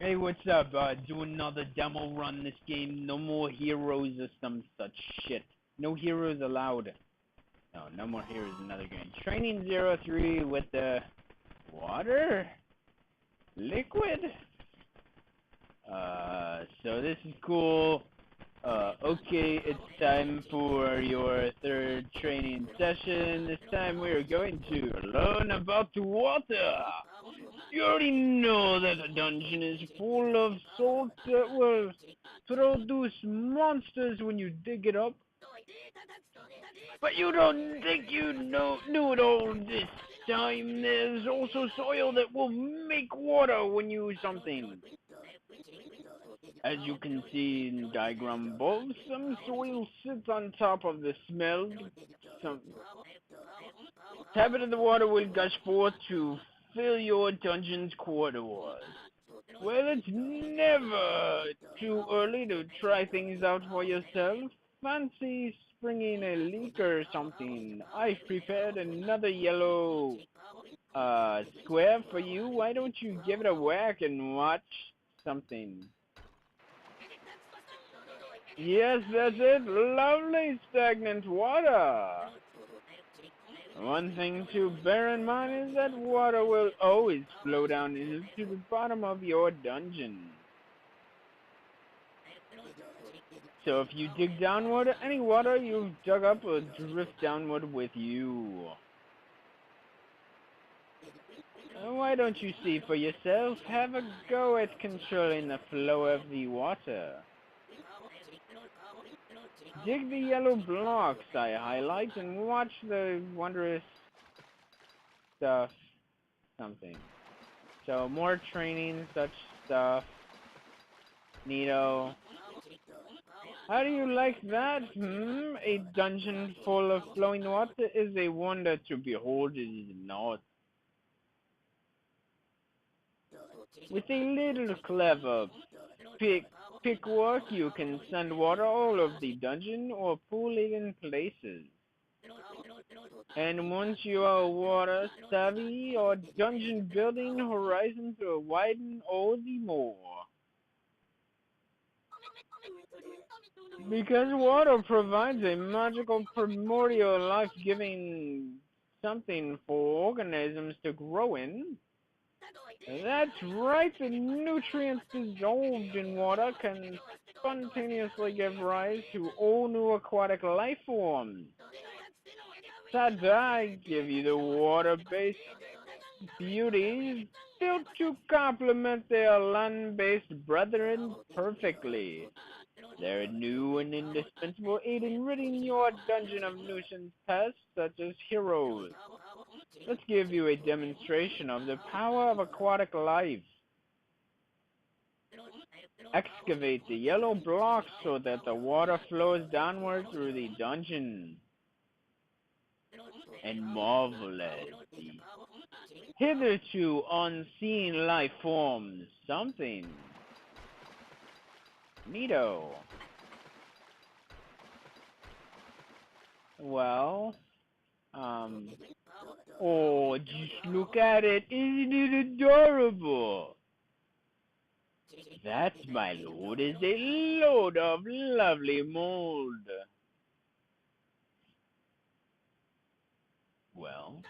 Hey, what's up? Do another demo run this game. No more heroes or some such shit. No heroes allowed. No, no more heroes in another game. Training 03 with the water? Liquid? So this is cool. Okay, it's time for your third training session. This time we are going to learn about the water. You already know that the dungeon is full of salt that will produce monsters when you dig it up. But you don't think you knew it all this time. There's also soil that will make water when you use something. As you can see in diagram above, some soil sits on top of the smell. Some tap it in the water will gush forth to fill your dungeon's corridors. Well, it's never too early to try things out for yourself. Fancy springing a leak or something? I've prepared another yellow square for you. Why don't you give it a whack and watch something? Yes, that's it. Lovely stagnant water. One thing to bear in mind is that water will always flow down into the bottom of your dungeon. So if you dig downward, any water you've dug up will drift downward with you. Why don't you see for yourself? Have a go at controlling the flow of the water. Dig the yellow blocks I highlight and watch the wondrous stuff something. So more training, such stuff. Neato. How do you like that? A dungeon full of flowing water is a wonder to behold, is it not? With a little clever pick work, you can send water all over the dungeon or pool it in places. And once you are water savvy, your dungeon building horizons will widen all the more. Because water provides a magical, primordial, life-giving something for organisms to grow in. That's right, the nutrients dissolved in water can spontaneously give rise to all new aquatic life forms. Ta-da, I give you the water-based beauties built to complement their land-based brethren perfectly. They're new and indispensable aid in ridding your dungeon of nuisance pests such as heroes. Let's give you a demonstration of the power of aquatic life. Excavate the yellow blocks so that the water flows downward through the dungeon. And marvel at the hitherto unseen life forms. Something. Neato. Well, oh, just look at it. Isn't it adorable? That, my lord, is a load of lovely mold. Well,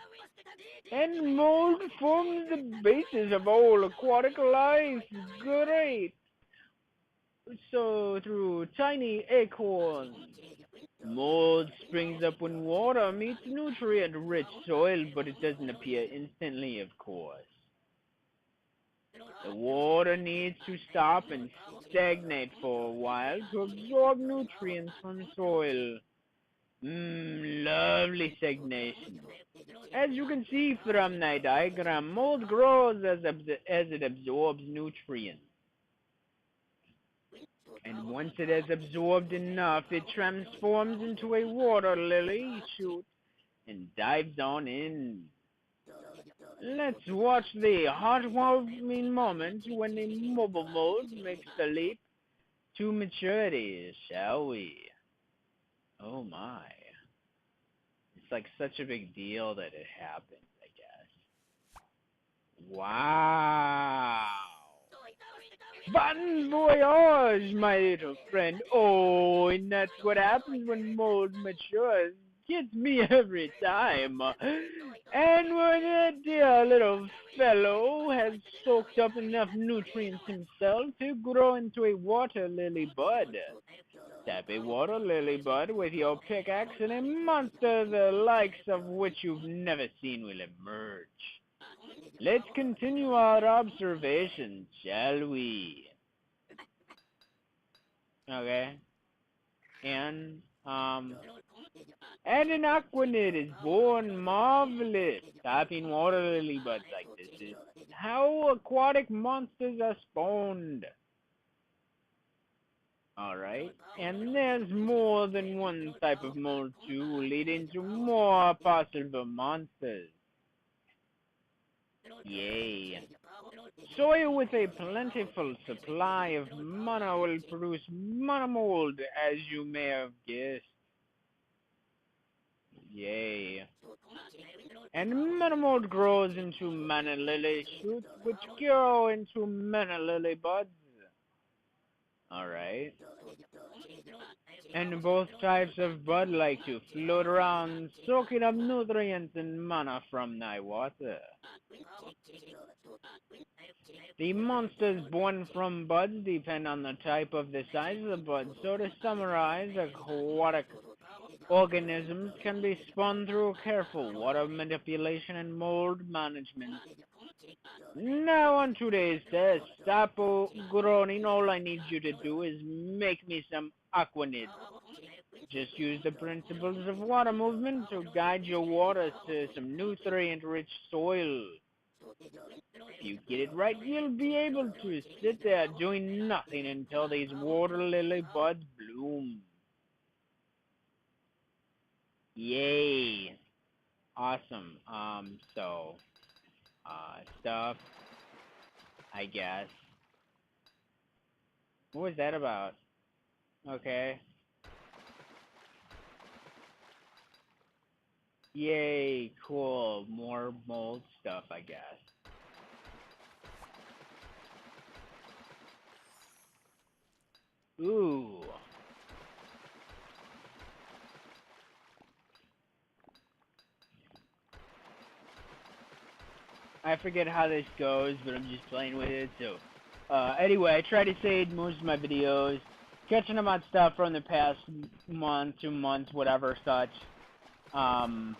and mold forms the basis of all aquatic life. Great. So, through tiny acorns, mold springs up when water meets nutrient-rich soil, but it doesn't appear instantly, of course. The water needs to stop and stagnate for a while to absorb nutrients from soil. Lovely stagnation. As you can see from the diagram, mold grows as it absorbs nutrients. And once it has absorbed enough, it transforms into a water lily shoot and dives on in. Let's watch the heartwarming moment when the mobile mold makes the leap to maturity, shall we? Oh my. It's like such a big deal that it happened, I guess. Wow. Bon voyage, my little friend. Oh, and that's what happens when mold matures. Gets me every time. And when that dear little fellow has soaked up enough nutrients himself to grow into a water lily bud. Tap a water lily bud with your pickaxe and a monster the likes of which you've never seen will emerge. Let's continue our observations, shall we? Okay. And, and an aquanid is born marvelous. Tapping water lily buds like this is how aquatic monsters are spawned. Alright, and there's more than one type of mold too, leading to more possible monsters. Yay. Soil with a plentiful supply of mana will produce mana mold, as you may have guessed. Yay. And mana mold grows into mana lily shoots, which grow into mana lily buds. Alright. And both types of bud like to float around, soaking up nutrients and mana from thy water. The monsters born from buds depend on the type of the size of the bud, so to summarize, aquatic organisms can be spun through careful water manipulation and mold management. Now on today's test, stop groaning. All I need you to do is make me some aquanids. Just use the principles of water movement to guide your water to some nutrient-rich soil. If you get it right, you'll be able to sit there doing nothing until these water lily buds bloom. Yay! Awesome. Stuff, I guess. What was that about? Okay. Yay, cool. More mold stuff, I guess. Ooh. I forget how this goes, but I'm just playing with it, so... anyway, I try to save most of my videos, catching up on stuff from the past month, 2 months, whatever, such. I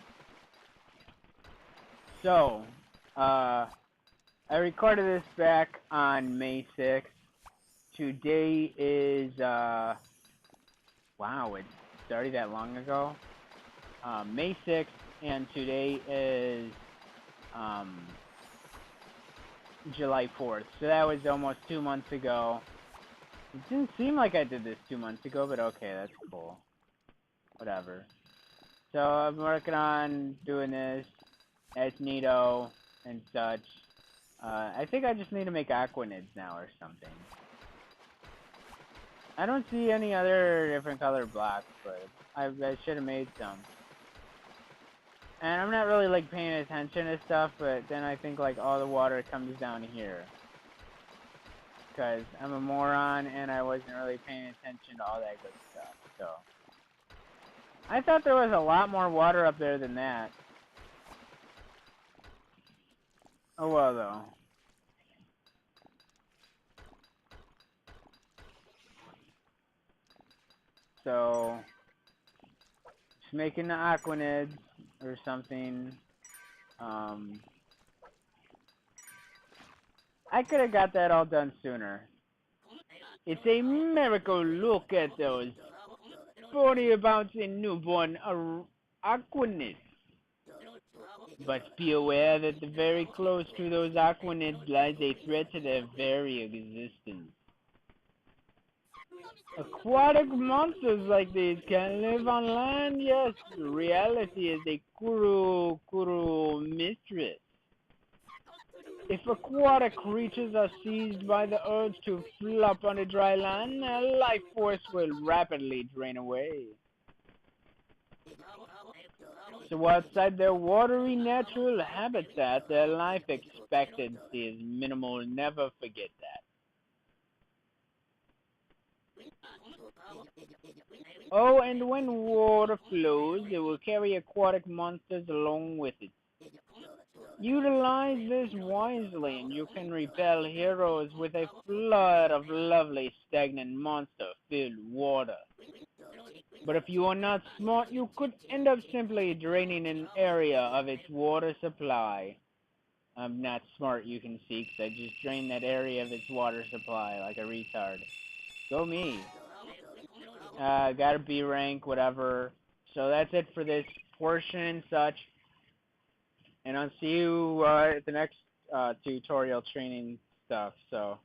recorded this back on May 6th. Today is, wow, it's already that long ago. May 6th, and today is, July 4th. So that was almost 2 months ago. It didn't seem like I did this 2 months ago, but okay, that's cool. Whatever. So I'm working on doing this as Nito and such. I think I just need to make aquanids now or something. I don't see any other different color blocks, but I should have made some. And I'm not really like paying attention to stuff, but then I think like all the water comes down here. Because I'm a moron and I wasn't really paying attention to all that good stuff, so. I thought there was a lot more water up there than that. Oh well though. So, just making the aquanids or something. I could have got that all done sooner. It's a miracle. Look at those 40 bouncing newborn aquanids. But be aware that very close to those aquanids lies a threat to their very existence. Aquatic monsters like these can live on land, yes. Reality is a Kuru mistress. If aquatic creatures are seized by the urge to flop on the dry land, their life force will rapidly drain away. So outside their watery natural habitat, their life expectancy is minimal. Never forget that. Oh, and when water flows, it will carry aquatic monsters along with it. Utilize this wisely, and you can repel heroes with a flood of lovely stagnant monster-filled water. But if you are not smart, you could end up simply draining an area of its water supply. I'm not smart, you can see, 'cause I just drained that area of its water supply like a retard. Go me. Got a B rank, whatever. So that's it for this portion and such. And I'll see you at the next tutorial training stuff. So.